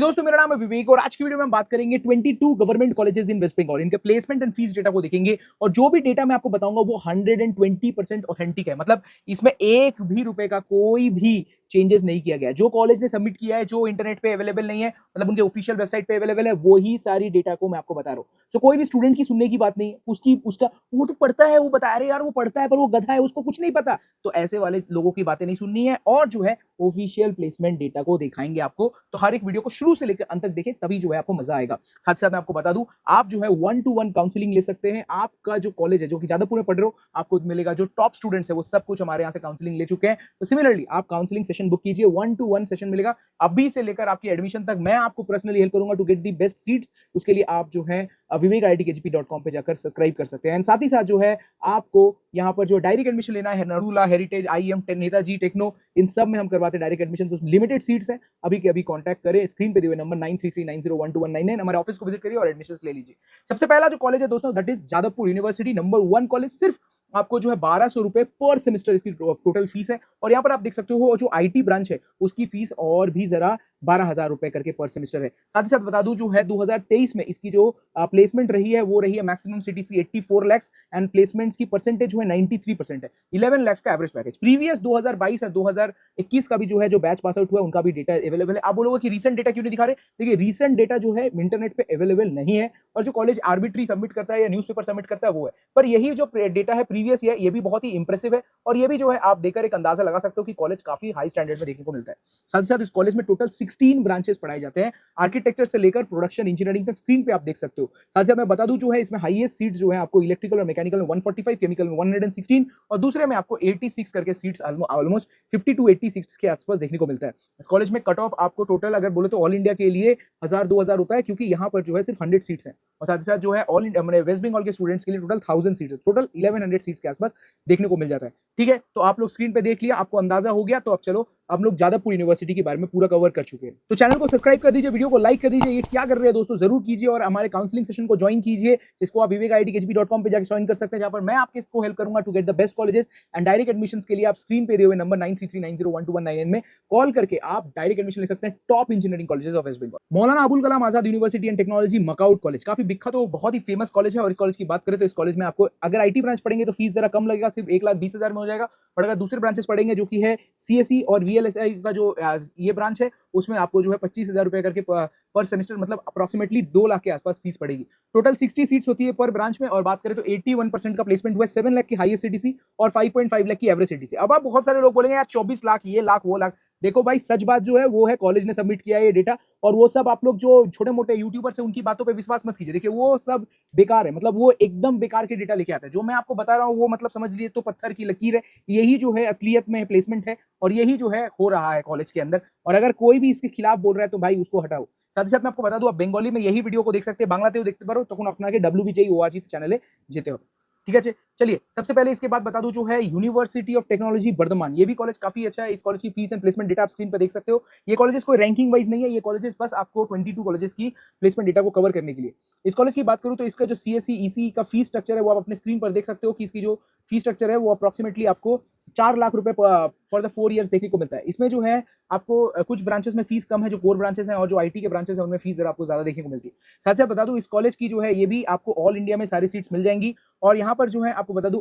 दोस्तों, मेरा नाम है विवेक और आज की वीडियो में हम बात करेंगे 22 government colleges in West Bengal, इनके प्लेसमेंट एंड फीस डेटा को देखेंगे। और जो भी डेटा मैं आपको बताऊंगा वो 120% ऑथेंटिक है। मतलब इसमें एक भी रुपए का कोई भी चेंजेस नहीं किया गया है। जो कॉलेज ने सबमिट किया है, जो इंटरनेट पे अवेलेबल नहीं है, मतलब उनके ऑफिशियल वेबसाइट पे अवेलेबल है, वही सारी डेटा को मैं आपको बता रहा हूँ। सो कोई भी स्टूडेंट की सुनने की बात नहीं है। उसका वो तो पढ़ता है, वो बता रहे यार वो पढ़ता है पर वो गधा है, उसको कुछ नहीं पता। तो ऐसे वाले लोगों की बातें नहीं सुननी है और जो है ऑफिशियल प्लेसमेंट डेटा को दिखाएंगे आपको। तो हर एक वीडियो को शुरू से लेकर अंत तक देखें, तभी जो है आपको मजा आएगा। साथ साथ मैं आपको बता दूं, आप जो है 1-to-1 काउंसलिंग ले सकते हैं। आपका जो कॉलेज है, जो कि जादवपुर में पढ़ रहे हो, आपको मिलेगा। जो टॉप स्टूडेंट्स है वो सब कुछ हमारे यहाँ से काउंसलिंग ले चुके हैं। तो सिमिलरली आप काउंसलिंग सेशन बुक कीजिए, 1-to-1 सेशन मिलेगा अभी से लेकर आपकी एडमिशन तक। मैं आपको पर्सनली हेल्प करूंगा to get the best seats. उसके लिए आप जो है vivekitkgp.com पे जाकर सब्सक्राइब कर सकते हैं। एंड साथ ही साथ जो है आपको यहाँ पर जो डायरेक्ट एडमिशन लेना है, Narula, heritage, IM, Netaji, techno, इन सब में हम करवाते हैं डायरेक्ट एडमिशन। तो लिमिटेड सीट्स हैं, अभी के अभी कांटेक्ट करें। स्क्रीन पे दिए हुए नंबर 9339012199, हमारे ऑफिस को विजिट करिए और एडमिशन ले लीजिए। सबसे पहला जो कॉलेज है दोस्तों, that is Jadavpur university, number 1 college. सिर्फ आपको जो है 1200 रुपए पर सेमेस्टर इसकी टोटल फीस है। और यहाँ पर आप देख सकते हो जो IT ब्रांच है उसकी फीस और भी जरा 12,000 रुपए करके पर सेमेस्टर है। साथ ही साथ बता दूं, जो है 2023 में इसकी जो प्लेसमेंट रही है वो रही है maximum CTC 84 lakh and placements की परसेंटेज जो है 93% है। 11 लाख का एवरेज पैकेज। प्रीवियस 2022 और 2021 का भी जो है जो बैच पास आउट हुआ है उनका भी डेटा अवेलेबल है। आप बोलोगे कि रीसेंट डेटा क्यों नहीं दिखा रहे? देखिए, रीसेंट डेटा जो है इंटरनेट पे अवेलेबल नहीं है और जो कॉलेज आर्बिट्री सबमिट करता है या न्यूज़पेपर सबमिट करता है वो है। पर यही जो डेटा है प्रीवियस ईयर, ये भी बहुत ही इंप्रेसिव है और ये भी जो है आप देखकर एक अंदाजा लगा सकते हो कि कॉलेज काफी हाई स्टैंडर्ड में देखने को मिलता है। साथ ही साथ इस कॉलेज में टोटल 16 ब्रांचेस पढ़ाए जाते हैं, आर्किटेक्चर से लेकर प्रोडक्शन इंजीनियरिंग तक। स्क्रीन पे आप देख सकते हो। साथ ही साथ मैं बता दूं, जो है इसमें हाईएस्ट सीट्स जो है आपको इलेक्ट्रिकल और मैकेनिकल में 145, केमिकल में 116 और दूसरे में आपको 86 करके सीट्स ऑलमोस्ट 50 to 86 के आसपास देखने को मिलता है। इस कॉलेज में कट ऑफ आपको टोटल अगर बोले तो ऑल इंडिया के लिए 1000-2000 होता है, क्योंकि यहाँ पर जो है सिर्फ 100 सीट्स हैं। और साथ ही साथ जो है ऑल इंडिया मैंने वेस्ट बंगाल के स्टूडेंट्स के लिए टोटल 1000 सीट्स, टोटल 1100 सीट्स के आसपास देखने को मिल जाता है। ठीक है, तो आप लोग स्क्रीन पे देख लिया, आपको अंदाजा हो गया। तो अब चलो, हम लोग जादवपुर यूनिवर्सिटी के बारे में पूरा कवर कर चुके हैं। तो चैनल को सब्सक्राइब कर दीजिए, वीडियो को लाइक कर दीजिए। ये क्या कर रहे हैं दोस्तों, जरूर कीजिए और हमारे काउंसलिंग सेशन को ज्वाइन कीजिए, जिसको आप vivekitkgp.com पे जाकर ज्वाइन कर सकते हैं, जहां पर मैं आपके इसको हेल्प करूंगा to get the best colleges and direct admission के लिए आप स्क्रीन पे दिए हुए नंबर 9339012199 में कॉल करके आप डायरेक्ट एडमिशन ले सकते हैं top engineering colleges of West Bengal. Maulana Abul Kalam Azad university and technology MAKAUT college काफी विख्यात हो, बहुत ही फेमस कॉलेज है। और इस कॉलेज की बात करें तो इस कॉलेज में आपको अगर IT ब्रांच पढ़ेंगे तो फीस जरा कम लगेगा, सिर्फ 1,20,000 में हो जाएगा। और अगर दूसरे ब्रांचेस पढ़ेंगे जो कि है CSE और VLSI का जो ये ब्रांच है, उसमें आपको जो है 25,000 रुपए करके पर सेमेस्टर, मतलब अप्रोक्सीमेटली 2 लाख के आसपास फीस पड़ेगी। टोटल 60 सीट्स होती है पर ब्रांच में। और बात करें तो 81% का प्लेसमेंट हुआ है, 7 लाख की हाईएस्ट CTC और 5.5 लाख की एवरेज CTC। अब आप बहुत सारे लोग बोलेंगे यार 24 लाख ये लाख वो लाख। देखो भाई, सच बात जो है वो है कॉलेज ने सबमिट किया है ये डेटा। और वो सब आप लोग जो छोटे मोटे यूट्यूबर्स हैं उनकी बातों पे विश्वास मत कीजिए। देखिए, वो सब बेकार है, मतलब वो एकदम बेकार के डेटा लेके आता है। जो मैं आपको बता रहा हूँ वो मतलब समझ लिए तो पत्थर की लकीर है। यही जो है असलियत में प्लेसमेंट है और यही जो है हो रहा है कॉलेज के अंदर। और अगर कोई भी इसके खिलाफ बोल रहा है तो भाई उसको हटाओ। साथ ही साथ मैं आपको बता दूं, आप बंगाली में यही वीडियो को देख सकते हैं, बांग्लातेও देखते पारो, তখন আপনাকে WBJORG चैनले जेते হবে। ठीक है, चलिए सबसे पहले इसके बाद बता दूं, जो है यूनिवर्सिटी ऑफ टेक्नोलॉजी बर्धमान, ये भी कॉलेज काफी अच्छा है। इस कॉलेज की फीस एंड प्लेसमेंट डेटा आप स्क्रीन पर देख सकते हो। ये कॉलेजेस कोई रैंकिंग वाइज नहीं है, ये कॉलेजेस बस आपको 22 कॉलेजेस की प्लेसमेंट डेटा को कवर करने के लिए। इस कॉलेज की बात करूं तो इसका जो CSE EC का फीस स्ट्रक्चर है वो आप अपने स्क्रीन पर देख सकते हो कि इसकी जो फीस स्ट्रक्चर है वो अप्रोक्सीमेटली आपको 4 लाख रुपए फॉर द 4 ईयर्स देखने को मिलता है। इसमें जो है आपको कुछ ब्रांचेस में फीस कम है, जो कोर ब्रांचेस हैं, और जो IT के ब्रांचेस हैं उनमें फीस जरा आपको ज्यादा देखने को मिलती है। साथ ही बता दूं, इस कॉलेज की जो है ये भी आपको ऑल इंडिया में सारी सीट्स मिल जाएंगी। और यहाँ पर जो है आपको बता दूं,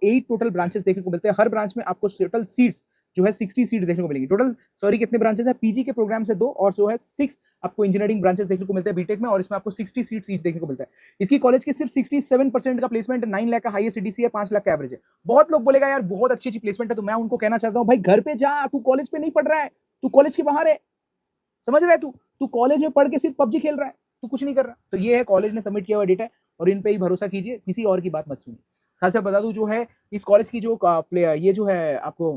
8 टोटल ब्रांचेस देखने को मिलते हैं। हर ब्रांच में आपको टोटल सीट्स जो है 60 सीट्स देखने को मिलेंगी। टोटल सॉरी कितने ब्रांचेस हैं, PG के प्रोग्राम से 2 और जो है 6 आपको इंजीनियरिंग ब्रांचेस देखने को मिलते हैं बीटेक में, और इसमें आपको 60 सीट्स ईच देखने को मिलता है। इसकी कॉलेज की सिर्फ 67% का प्लेसमेंट, 9 लाख का हाईएस्ट CTC है, 5 लाख का एवरेज है। बहुत लोग बोलेगा यार बहुत अच्छी प्लेसमेंट है, तो मैं उनको कहना चाहता हूँ भाई घर पे जा, तू कॉलेज पे नहीं पढ़ रहा है, तू कॉलेज के बाहर है, समझ रहा है? तू कॉलेज में पढ़ के सिर्फ PUBG खेल रहा है, तू कुछ नहीं कर रहा। तो ये है कॉलेज ने सबमिट किया हुआ डेटा और इन पे ही भरोसा कीजिए, किसी और की बात मत सुनिए। साथ साथ बता दूं, जो है इस कॉलेज की जो ये जो है आपको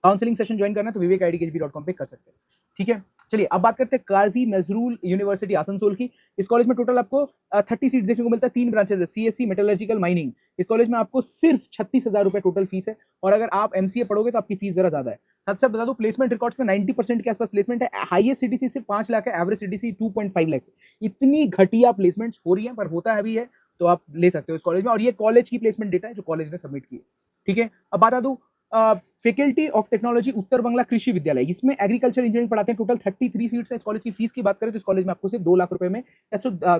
काउंसलिंग सेशन ज्वाइन करना है तो vivekitkgp.com पे कर सकते हैं। ठीक है, चलिए अब बात करते हैं काजी नजरुल यूनिवर्सिटी आसनसोल की। इस कॉलेज में टोटल आपको 30 सीट्स देखने को मिलता है, 3 ब्रांचेस है, CSE, मेटलर्जिकल, माइनिंग। इस कॉलेज में आपको सिर्फ 36,000 रुपए टोटल फीस है, और अगर आप MCA पढ़ोगे तो आपकी फीस जरा ज्यादा है। साथ साथ बता दूं, प्लेसमेंट रिकॉर्ड्स में 90% के आसपास प्लेसमेंट है। हाईएस्ट CTC सिर्फ 5 लाख है, एवरेज CTC 2.5 लाख। इतनी घटिया प्लेसमेंट्स हो रही है, पर होता है भी है, तो आप ले सकते हो इस कॉलेज में। और ये कॉलेज की प्लेसमेंट डेटा है जो कॉलेज ने सबमिट की है। ठीक है, अब बता दूं फैकल्टी ऑफ टेक्नोलॉजी उत्तर बंगला कृषि विद्यालय, इसमें एग्रीकल्चर इंजीनियरिंग पढ़ाते हैं। टोटल 33 सीट्स है। इस कॉलेज की फीस की बात करें तो इस कॉलेज में आपको सिर्फ 2 लाख रुपए में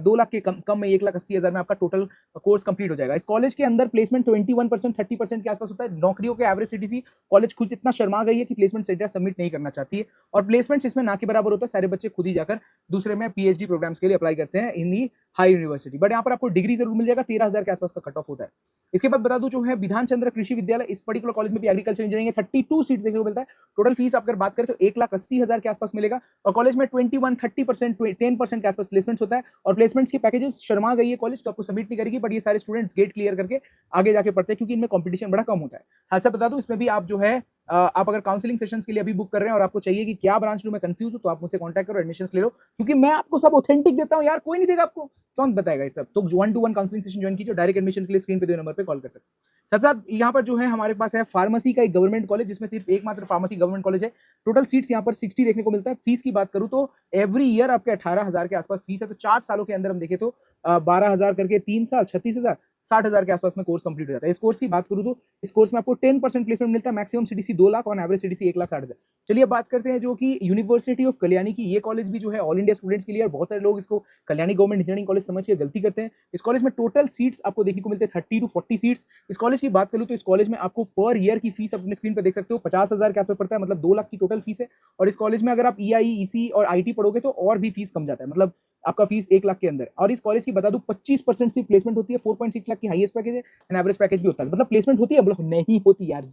2 लाख के कम में 1,80,000 में आपका टोटल कोर्स कंप्लीट हो जाएगा। इस कॉलेज के अंदर प्लेसमेंट 21% 30% के आसपास होता है। नौकरियों के एवरेज सीटीसी कॉलेज खुद इतना शर्मा गई है कि प्लेसमेंट सेंटर सबमिट नहीं करना चाहती है, और प्लेसमेंट्स इसमें ना के बराबर होता है। सारे बच्चे खुद ही जाकर दूसरे में पीएचडी प्रोग्राम्स के लिए अप्लाई करते हैं इन दी हाई यूनिवर्सिटी, बट यहाँ पर आपको डिग्री जरूर मिल जाएगा। 13,000 के आसपास का कट ऑफ होता है। इसके बाद बता दूं जो है विधान चंद्र कृषि विद्यालय, इस पर्टिकुलर कॉलेज में भी एग्रीकल्चर इंजीनियरिंग है। 32 सीट्स देखने को मिलता है। टोटल फीस अगर बात करें तो 1,80,000 के आसपास मिलेगा, और कॉलेज में 21 30% 10% के आसपास प्लेसमेंट्स होता है, और प्लेसमेंट्स की पैकेजेस शर्मा गई है कॉलेज, तो आपको सबमिट नहीं करेगी, बट ये सारे स्टूडेंट्स गेट क्लियर करके आगे जाके पढ़ते हैं क्योंकि इनमें कॉम्पिटिशन बड़ा कम होता है। साथ साथ बता दूं इसमें भी आप जो है आप अगर काउंसलिंग सेशंस के लिए अभी बुक कर रहे हैं और आपको चाहिए कि क्या ब्रांच लूं, मैं कंफ्यूज हूं, तो आप मुझसे कांटेक्ट करो, एडमिशंस ले लो, क्योंकि मैं आपको सब ऑथेंटिक देता हूं यार, कोई नहीं देगा आपको, कौन बताएगा ये सब। तो 1-to-1 काउंसलिंग सेशन ज्वाइन कीजिए, डायरेक्ट एडमिशन के लिए स्क्रीन पे दिए नंबर पे कॉल कर सकते हैं। साथ साथ यहाँ पर जो है हमारे पास है फार्मेसी का एक गवर्नमेंट कॉलेज, जिसमें सिर्फ एकमात्र फार्मेसी गवर्नमेंट कॉलेज है। टोटल सीट्स यहाँ पर 60 देखने को मिलता है। फीस की बात करूं तो एवरी ईयर आपके 18,000 के आसपास फीस है, तो 4 सालों के अंदर हम देखें तो 12,000 करके 3 साल 36,000 60,000 के आसपास में कोर्स कंप्लीट हो जाता है। इस कोर्स की बात करूं तो इस कोर्स में आपको 10% प्लेसमेंट मिलता है। Maximum CTC 2 lakh, on average CTC 1,60,000। चलिए अब बात करते हैं जो कि यूनिवर्सिटी ऑफ कल्याणी की, ये कॉलेज भी जो है ऑल इंडिया स्टूडेंट्स के लिए, और बहुत सारे लोग इसको कल्याणी गवर्नमेंट इंजीनियरिंग कॉलेज समझ के गलती करते हैं। इस कॉलेज में टोटल सीट्स आपको देखने को मिलते हैं 30 to 40 सीट्स। इस कॉलेज की बात करूं तो इस कॉलेज में आपको पर ईयर की फीस अपने स्क्रीन पर देख सकते हो 50,000 के आसपास पड़ता है, मतलब 2 लाख की टोटल फीस है। और इस कॉलेज में अगर आप ईआई, ईसी और आईटी पढ़ोगे तो और भी फीस कम जाता है, मतलब आपका फीस 1 लाख के अंदर। और इस कॉलेज की बता दूं 25% सिर्फ प्लेसमेंट होती है। 4.6 लाख की हाईएस्ट पैकेज है, एंड एवरेज पैकेज भी होता है, मतलब प्लेसमेंट होती है, मतलब नहीं होती यार,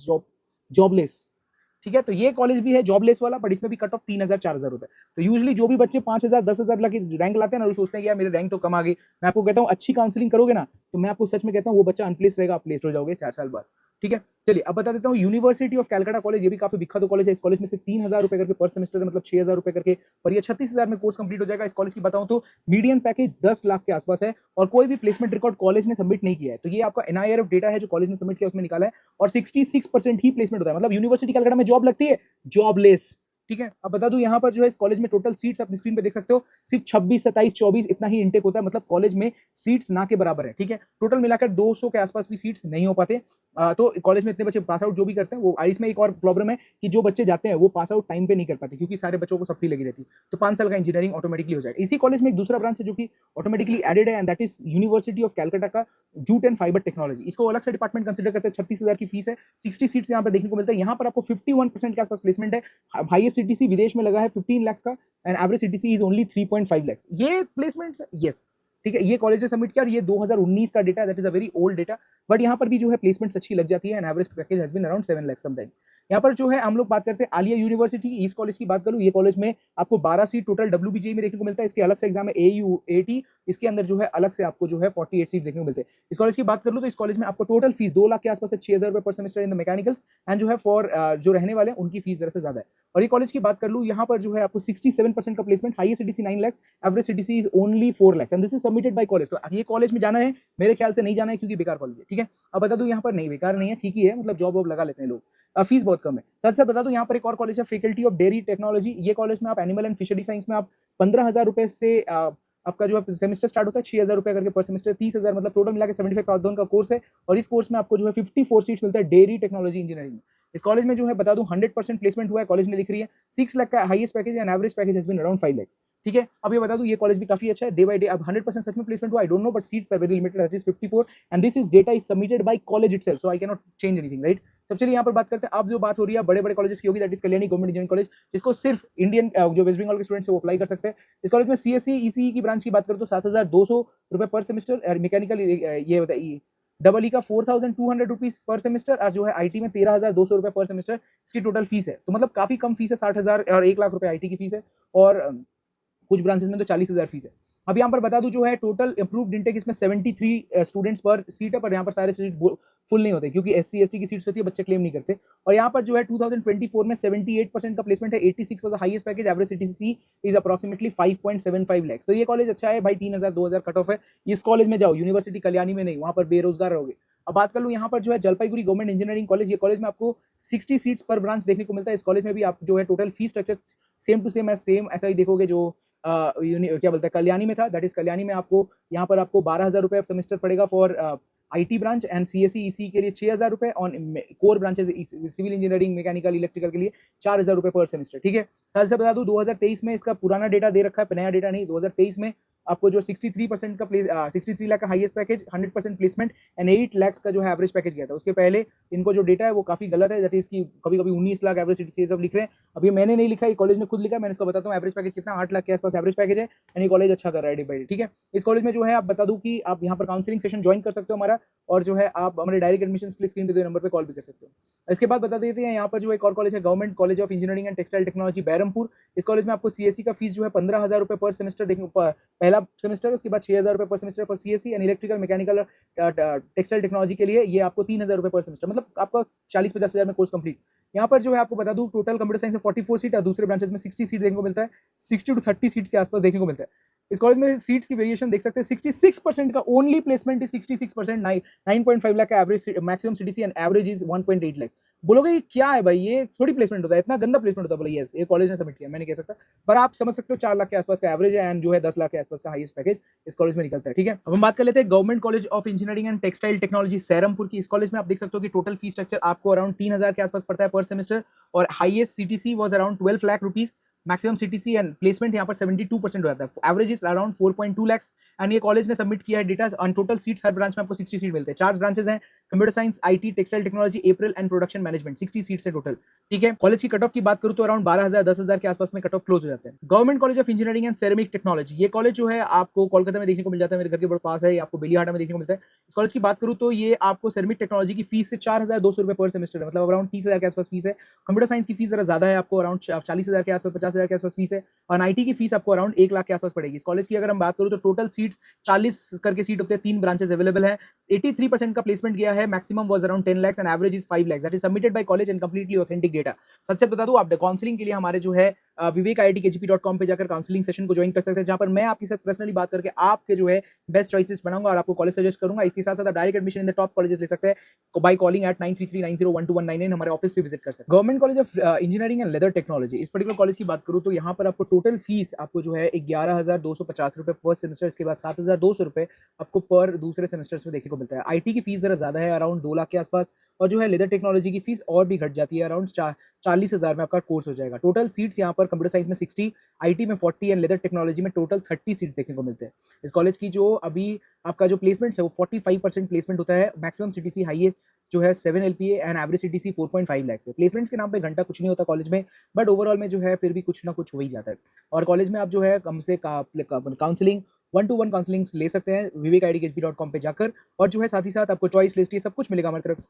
जॉबलेस। ठीक है, तो ये कॉलेज भी है जॉबलेस वाला, बट इसमें भी कट ऑफ 3,000 4,000 होता है। तो यूजुअली जो भी बच्चे 5,000 10,000 लाख रैंक लाते हैं ना, वो सोचते हैं कि यार मेरे रैंक तो कम आ गई। मैं आपको कहता हूँ अच्छी काउंसलिंग करोगे ना, तो मैं आपको सच में कहता हूँ वो बच्चा अनप्लेस रहेगा, आप प्लेस्ड हो जाओगे 4 साल बाद। ठीक है, चलिए अब बता देता हूँ यूनिवर्सिटी ऑफ कैलकाटा कॉलेज, ये भी काफी विख्यात कॉलेज है। इस कॉलेज में से 3,000 रुपए करके पर सेमेस्टर है, मतलब 6,000 रुपए करके, और ये 36,000 में कोर्स कंप्लीट हो जाएगा। इस कॉलेज की बताऊं तो मीडियन पैकेज 10 लाख के आसपास है, और कोई भी प्लेसमेंट रिकॉर्ड कॉलेज ने सबमिट नहीं किया है। तो ये आपका एनआईआरएफ डेटा है जो कॉलेज ने सबमिट किया, उसमें निकाला है, और 66% ही प्लेसमेंट होता है, मतलब यूनिवर्सिटी कैलकाटा में जॉब लगती है, जॉबलेस। ठीक है, अब बता दूं यहाँ पर जो है इस कॉलेज में टोटल सीट्स अपनी स्क्रीन पे देख सकते हो, सिर्फ 26 27 24 इतना ही इंटेक होता है, मतलब कॉलेज में सीट्स ना के बराबर है। ठीक है, टोटल मिलाकर 200 के आसपास भी सीट्स नहीं हो पाते। तो कॉलेज में इतने बच्चे पास आउट जो भी करते हैं वो, इसमें एक और प्रॉब्लम है कि जो बच्चे जाते हैं वो पास आउट टाइम पे नहीं कर पाते, क्योंकि सारे बच्चों को सप्ली लगी रहती है। तो 5 साल का इंजीनियरिंग ऑटोमेटिकली हो जाएगा। इसी कॉलेज में एक दूसरा ब्रांच है जो कि ऑटोमेटिकली एडेड है, and that is university of Calcutta का जूट एंड फाइबर टेक्नोलॉजी। इसको अलग से डिपार्टमेंट कंसिडर करते हैं। 36,000 की फीस है, 60 सीट्स यहाँ पर देखने को मिलता है। यहाँ पर आपको 51% के आसपास प्लेसमेंट है। हाईएस्ट सीटीसी विदेश में लगा है 15 लाख का, and average CTC is only 3.5 lakh. ये प्लेसमेंट्स यस, ठीक है, ये कॉलेज ने सबमिट किया, और ये 2019 का data, that is a very old data, but यहाँ पर भी जो है प्लेसमेंट्स अच्छी लग जाती है, and average package has been around 7 lakh sometime. यहाँ पर जो है हम लोग बात करते हैं आलिया यूनिवर्सिटी, इस कॉलेज की बात करूँ, ये कॉलेज में आपको 12 सीट टोटल डब्ल्यूबीजेई में देखने को मिलता है। इसके अलग से एग्जाम है AUAT, इसके अंदर जो है अलग से आपको जो है 48 सीट देखने को मिलते हैं। इस कॉलेज की बात कर लो तो इस कॉलेज में आपको टोटल फीस 2 लाख के आसपास है, 6,000 रुपए पर semester in the mechanicals, and जो है फॉर जो रहने वाले हैं उनकी फीस जरा से ज्यादा है। और ये कॉलेज की बात कर लूँ, यहाँ पर जो है आपको 67% का placement, highest CTC 9 lakh, average CTC is only 4 lakh, and this is submitted by college. तो ये कॉलेज में जाना है, मेरे ख्याल से नहीं जाना है, क्योंकि बेकार कॉलेज है। ठीक है, अब बता दूं यहाँ पर नहीं, बेकार नहीं है, ठीक ही है, मतलब जॉब वॉब लगा लेते हैं लोग, फीस बहुत कम है। साथ साथ बता दूं यहाँ पर एक और कॉलेज है फैकल्टी ऑफ डेयरी टेक्नोलॉजी। ये कॉलेज में आप एनिमल एंड फिशरी साइंस में आप 15,000 रुपए से आपका जो है सेमेस्टर स्टार्ट होता है, 6,000 रुपए करके पर सेमेस्टर, 30,000, मतलब टोटल मिला के 75,000 का कोर्स है। और इस कोर्स में आपको जो है 54 सीट्स मिलता है डेयरी टेक्नोलॉजी इंजीनियरिंग में। इस कॉलेज में जो है बता दूं 100% प्लेसमेंट हुआ है, कॉलेज ने लिख रही है। 6 लाख का highest package, and average package has been around 5 lakh. ठीक है, अब ये बता दूं ये कॉलेज भी काफी अच्छा है, डे बाय डे। अब 100% सच में प्लेसमेंट हुआ, I don't know, but seats are very limited, that is 54, and this is data is submitted by college itself, so I can not change anything, right. सब चलिए यहाँ पर बात करते हैं। अब जो बात हो रही है बड़े बड़े कॉलेजेस की होगी, that is Kalyani government engineering college, जिसको सिर्फ इंडियन जो वेस्ट बंगाल के स्टूडेंट्स है वो अप्लाई कर सकते हैं। इस कॉलेज में सीएससी ईसीई की ब्रांच की बात करें तो 7,200 रुपए पर सेमेस्टर, मैकेनिकल ये बताइए डबल ई का 4,200 रुपीज पर सेमेस्टर, और जो है आईटी में 13,200 रुपए पर सेमेस्टर इसकी टोटल फीस है। तो मतलब काफी कम फीस है, 60,000 और 1 लाख रुपए आईटी की फीस है, और कुछ ब्रांचेस में तो 40,000 फीस है। अब यहाँ पर बता दूं जो है टोटल इंप्रूव्ड इंटेक इसमें 73 स्टूडेंट्स पर सीट है, पर यहाँ पर सारे सीट फुल नहीं होते, क्योंकि एससी एसटी की सीट्स होती है, बच्चे क्लेम नहीं करते। और यहाँ पर जो है 2024 में 78% का प्लेसमेंट है, 86 was the highest package, average CTC is approximately 5.75 lakh. तो ये कॉलेज अच्छा है भाई, 3,000 2,000 कट ऑफ है। इस कॉलेज में जाओ, यूनिवर्सिटी कल्याणी में नहीं, वहाँ पर बेरोजगार रहोगे। अब बात कर लूँ यहाँ पर जो है जलपाईगुड़ी गवर्नमेंट इंजीनियरिंग कॉलेज, ये कॉलेज में आपको 60 सीट्स पर ब्रांच देखने को मिलता है। इस कॉलेज में भी आप जो है total fees structure same to same ऐसा ही देखोगे जो क्या बोलते हैं कल्याणी में था, दैट इज कल्याणी में आपको यहाँ पर आपको 12,000 रुपए सेमेस्टर पड़ेगा for IT branch and CSC EC के लिए 6,000 रुपए, और core branches civil engineering, mechanical, electrical के लिए 4,000 रुपए पर सेमेस्टर। ठीक है, साथ से बता दूं 2023 में इसका पुराना डेटा दे रखा है, नया डेटा नहीं। 2023 में आपको जो 63% का 63 लाख का highest package, 100% placement and 8 lakh का जो है एवरेज पैकेज गया था। उसके पहले इनको जो डेटा है वो काफी गलत है, दैट इज की कभी कभी 19 लाख एवरेज सीटीसी सब लिख रहे हैं। अभी मैंने नहीं लिखा, ये कॉलेज ने खुद लिखा, मैंने इसको बताता हूँ एवरेज पैकेज कितना, 8 लाख के आसपास एवरेज पैकेज है, एंड ये कॉलेज अच्छा कर रहा है डे बाई डे। ठीक है, इस कॉलेज में जो है आप बता दूं कि आप यहाँ पर काउंसलिंग सेशन ज्वाइन कर सकते हो हमारा, और जो है आप हमारे डायरेक्ट एडमिशन के लिए स्क्रीन पे दिए नंबर पे कॉल भी कर सकते हो। इसके बाद बता देते हैं यहाँ पर जो एक और कॉलेज है, government college of engineering and textile technology Berhampore. इस कॉलेज में आपको सीएससी का फीस जो है 15,000 रुपए पर सेमेस्टर देखने, पहला सेमेस्टर, उसके बाद 6,000 रुपए पर semester for CSC, and electrical, mechanical, textile technology के लिए ये आपको 3,000 रुपए पर सेमेस्टर, मतलब आपका 40-50 हज़ार में कोर्स कंप्लीट। यहाँ पर जो है आपको बता दूं टोटल कंप्यूटर साइंस में 44 सीट और दूसरे ब्रांचेस में 60 सीट देखने को मिलता है, 60 to 30 सीट्स के आसपास देखने को मिलता है। इस कॉलेज में सीट्स की वेरिएशन देख सकते हैं, 66% का ओनली प्लेसमेंट इज 66%, 9.5 लाख का average maximum CTC and average is 1.8 lakh. बोलोगे ये क्या है भाई, ये थोड़ी प्लेसमेंट होता है, इतना गंदा प्लेसमेंट होता है? बोले यस, ये कॉलेज ने सबमिट किया, मैं नहीं कह सकता, पर आप समझ सकते हो 4 लाख के आसपास का एवरेज है, एंड जो है 10 लाख के आसपास का हाईएस्ट पैकेज इस कॉलेज में निकलता है। ठीक है, अब हम बात कर लेते हैं government college of engineering and textile technology Serampore की। इस कॉलेज में आप देख सकते हो कि टोटल फी स्ट्रक्चर आपको अराउंड 3,000 के आसपास पड़ता है पर सेमेस्टर, और highest CTC was around 12 lakh rupees, maximum CTC and placement यहाँ पर 72% हो जाता है, average is around 4.2 lakh. And ये कॉलेज ने सबमिट किया है डेटा ऑन टोटल सीट्स, हर ब्रांच में आपको 60 सीट मिलते हैं। 4 ब्रांचेस हैं, computer science, IT, textile technology, April and production management, 60 seats है टोटल। ठीक है, कॉलेज की कट ऑफ की बात करूं तो अराउंड 12,000 10,000 के आसपास में कट ऑफ क्लोज हो जाते हैं। Government college of engineering and ceramic technology, ये कॉलेज जो है आपको कोलकाता में देखने को मिल जाता है, मेरे घर के बहुत पास है, आपको बेलियाहाटा में देखने को मिलता है। इस कॉलेज की बात करूं तो ये आपको सेरेमिक टेक्नोलॉजी की फीस से 4,200 रुपए पर सेमेस्टर है, मतलब अराउंड 30,000 के आसपास फीस है। कंप्यूटर साइंस की फीस जरा ज्यादा है, आपको अराउंड 40,000 के आसपास, 50,000 के आसपास फीस है, और आईटी की फीस आपको अराउंड 1 लाख के आसपास पड़ेगी। इस कॉलेज की अगर हम बात करूं तो टोटल सीट्स 40 करके सीट होते हैं, 3 ब्रांचेस अवेलेबल है, 83% का प्लेसमेंट गया है, maximum was around 10 lakh and average is 5 lakh, that is submitted by college and completely authentic data. सच से बता दूं, आप काउंसलिंग के लिए हमारे जो है vivekiitkgp.com पे जाकर काउंसलिंग सेशन को ज्वाइन कर सकते हैं, जहां पर मैं आपके साथ पर्सनली बात करके आपके जो है बेस्ट चॉइस लिस्ट बनाऊंगा और आपको कॉलेज सजेस्ट करूंगा। इसके साथ साथ आप direct admission in the top colleges ले सकते हैं बाय कॉलिंग एट 9339012199, हमारे ऑफिस पे विजिट कर सकते हैं। Government college of engineering and leather technology, इस पर्टिकुलर कॉलेज की बात करूं तो यहाँ पर आपको टोटल फीस आपको जो है 11,250 रुपए फर्स्ट सेमेस्टर, इसके बाद 7,200 रुपए आपको पर दूसरे सेमेस्टर्स में देखने को मिलता है। आईटी की फीस जरा ज्यादा है, अराउंड 2 लाख के आसपास, और जो है लेदर टेक्नोलॉजी की फीस और भी घट जाती है, अराउंड 40,000 में आपका कोर्स हो जाएगा। टोटल सीट्स यहाँ पर कंप्यूटर साइंस में 60, आईटी में 40 एंड लेदर टेक्नोलॉजी में टोटल 30 सीट देखने को मिलते हैं। इस कॉलेज की जो अभी आपका जो प्लेसमेंट है वो 45% प्लेसमेंट होता है, मैक्सिमम सीटीसी हाईएस्ट जो है 7 LPA and average CTC 4.5 lakh है। प्लेसमेंट्स के नाम पे घंटा कुछ नहीं होता कॉलेज में, बट ओवरऑल में जो है फिर भी कुछ ना कुछ हो ही जाता है। और कॉलेज में आप जो है कम से काउंसलिंग 1-to-1 काउंसलिंग ले सकते हैं vivekiitkgp.com पे जाकर, और जो है साथ ही साथ आपको चॉइस लिस्ट ये सब कुछ मिलेगा हमारी तरफ से,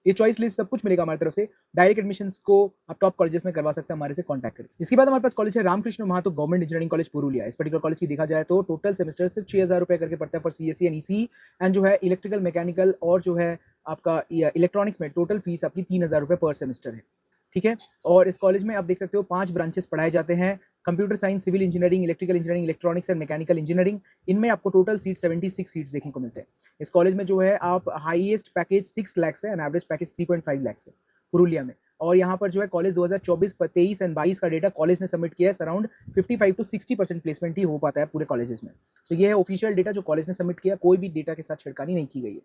ये चॉइस लिस्ट सब कुछ मिलेगा हमारी तरफ से। डायरेक्ट एडमिशंस को आप टॉप कॉलेजेस में करवा सकते हैं हमारे से कांटेक्ट करके। इसके बाद हमारे पास कॉलेज है रामकृष्ण महातो गवर्नमेंट इंजीनियरिंग कॉलेज पुरुलिया। इस पर्टिकुलर कॉलेज की देखा जाए तो टोटल सेमेस्टर सिर्फ 6,000 रुपए करके पड़ता है for CSC and EC, and जो है इलेक्ट्रिकल, मैकेनिकल और जो है आपका इलेक्ट्रॉनिक्स में टोटल फीस आपकी 3,000 रुपए पर सेमेस्टर है। ठीक है, और इस कॉलेज में आप देख सकते हो 5 ब्रांचेस पढ़ाए जाते हैं, computer science, civil engineering, electrical engineering, electronics and mechanical engineering. इनमें आपको टोटल सीट 76 सीट्स देखने को मिलते हैं। इस कॉलेज में जो है आप हाईएस्ट पैकेज 6 लाख है एंड एवरेज पैकेज 3.5 लाख है पुरुलिया में। और यहाँ पर जो है कॉलेज 2024, 23 एंड 22 का डेटा कॉलेज ने सबमिट किया है, अराउंड 55 to 60% प्लेसमेंट ही हो पाता है पूरे कॉलेजेस में। तो ये है ऑफिशियल डेटा जो कॉलेज ने सबमिट किया, कोई भी डेटा के साथ छिड़कानी नहीं की गई है।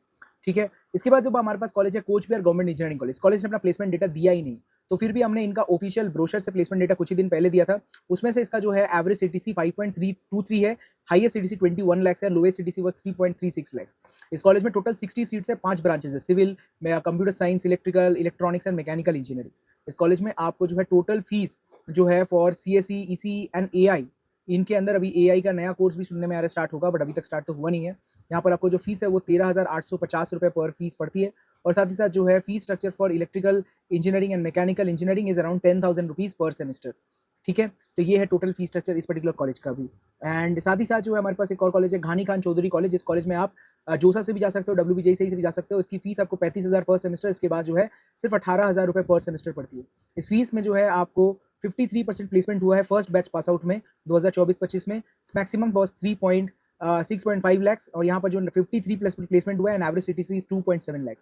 ठीक है, इसके बाद जो हमारे पास कॉलेज है coach Bihar government engineering college. College ने अपना प्लेसमेंट डेटा दिया ही नहीं, तो फिर भी हमने इनका ऑफिशियल ब्रोशर से प्लेसमेंट डेटा कुछ ही दिन पहले दिया था। उसमें से इसका जो है एवरेज सीटीसी 5.323 है, हाईएस्ट सीटीसी 21 लाख है, लोएस्ट सीटीसी वाज 3.36 लाख। इस कॉलेज में टोटल 60 सीट्स है, 5 ब्रांचेस है, civil, computer science, electrical, electronics and mechanical engineering. इस कॉलेज में आपको जो है टोटल फीस जो है for CSE, EC and AI, इनके अंदर अभी एआई का नया कोर्स भी सुनने में आ रहा है स्टार्ट होगा, बट अभी तक स्टार्ट तो हुआ नहीं है। यहाँ पर आपको जो फीस है वो 13,850 रुपए पर फीस पड़ती है, और साथ ही साथ जो है fees structure for electrical engineering and mechanical engineering is around 10,000 rupees per semester. ठीक है, तो ये है टोटल फीस स्ट्रक्चर इस पर्टिकुलर कॉलेज का भी। एंड साथ ही साथ जो है हमारे पास एक और कॉलेज है घानी खान चौधरी कॉलेज। इस कॉलेज में आप जोसा से भी जा सकते हो, WBJ से भी जा सकते हो। इसकी फीस आपको 35,000 पर सेमेस्टर, इसके बाद जो है सिर्फ 18,000 रुपए पर सेमेस्टर पड़ती है। इस फीस में जो है आपको 53% प्लेसमेंट हुआ है फर्स्ट बैच पास आउट में 2024-25 में, मैक्सिमम बॉस 6.5 लाख, और यहाँ पर जो 53 प्लस प्लेसमेंट हुआ है एंड एवरेज सीटीसी 2.7 लाख।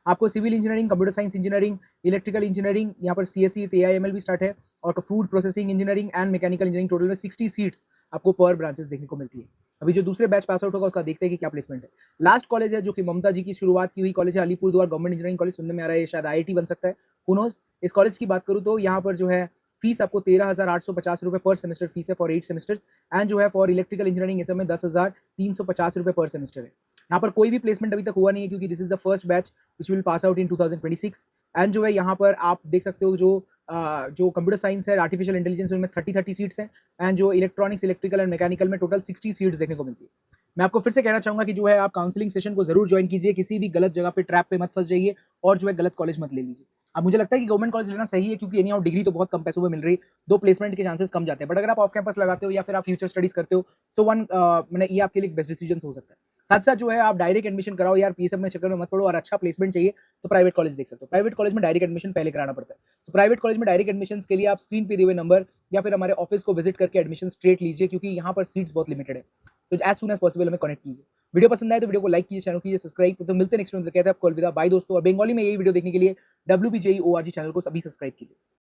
आपको civil engineering, computer science engineering, electrical engineering, यहाँ पर सीएससी, AIML भी स्टार्ट है, और food processing engineering and mechanical engineering, total में 60 सीट्स आपको पर ब्रांचेस देखने को मिलती है। अभी जो दूसरे बैच पास आउट होगा उसका देखते हैं कि क्या प्लेसमेंट है। लास्ट कॉलेज है जो कि ममता जी की शुरुआत की हुई कॉलेज है, अलीपुरद्वार गवर्नमेंट इंजीनियरिंग कॉलेज। सुनने में आ रहा है ये शायद आईआईटी बन सकता है, हू नोज़। इस कॉलेज की बात करूँ तो यहाँ पर जो है फीस आपको 13,850 रुपये पर सेमेस्टर फीस है फॉर 8 सेमेस्टर्स, एंड जो है फॉर इलेक्ट्रिकल इंजीनियरिंग इसमें 10,350 रुपये पर सेमेस्टर है। यहाँ पर कोई भी प्लेसमेंट अभी तक हुआ नहीं है क्योंकि this is the first batch which will pass out in 2026। And जो है यहाँ पर आप देख सकते हो जो कंप्यूटर साइंस है, आर्टिफिशियल इंटेलिजेंस, उनमें 30 सीट्स हैं, एंड जो इलेक्ट्रॉनिक्स, इलेक्ट्रिकल एंड मैकेनिकल में टोटल 60 सीट्स देखने को मिलती है। मैं आपको फिर से कहना चाहूंगा कि जो है आप काउंसलिंग सेशन को जरूर ज्वाइन कीजिए, किसी भी गलत जगह पे ट्रैप पे मत फंस जाइए और जो है गलत कॉलेज मत ले लीजिए। अब मुझे लगता है कि गवर्नमेंट कॉलेज लेना सही है क्योंकि एनी हाउ डिग्री तो बहुत कम पैसों में मिल रही है, दो प्लेसमेंट के चांसेस कम जाते हैं। बट अगर आप ऑफ कैंपस लगाते हो या फिर आप फ्यूचर स्टडीज करते हो, सो मैंने ये आपके लिए बेस्ट डिसीजन हो सकता है। साथ साथ जो है आप डायरेक्ट एडमिशन कराओ यार, पीएसएफ में चक्कर में मत पड़ो, और अच्छा प्लेसमेंट चाहिए तो प्राइवेट कॉलेज देख सकते हो। प्राइवेट कॉलेज में डायरेक्ट एडमिशन पहले कराना पड़ता है, तो प्राइवेट कॉलेज में डायरेक्ट एडमिशन के लिए आप स्क्रीन पे दिए हुए नंबर या फिर हमारे ऑफिस को विजिट करके एडमिशन स्ट्रेट लीजिए क्योंकि यहाँ पर सीट्स बहुत लिमिटेड है। तो एज सुन एज पॉसिबल हमें कनेक्ट कीजिए। वीडियो पसंद आए तो वीडियो को लाइक कीजिए, चैनल कीजिए सब्सक्राइब। तो मिलते हैं नेक्स्ट वीडियो में, कहते हैं आपको अलविदा, बाय दोस्तों। और बंगाली में यही वीडियो देखने के लिए WBJEORG चैनल को अभी सब्सक्राइब कीजिए।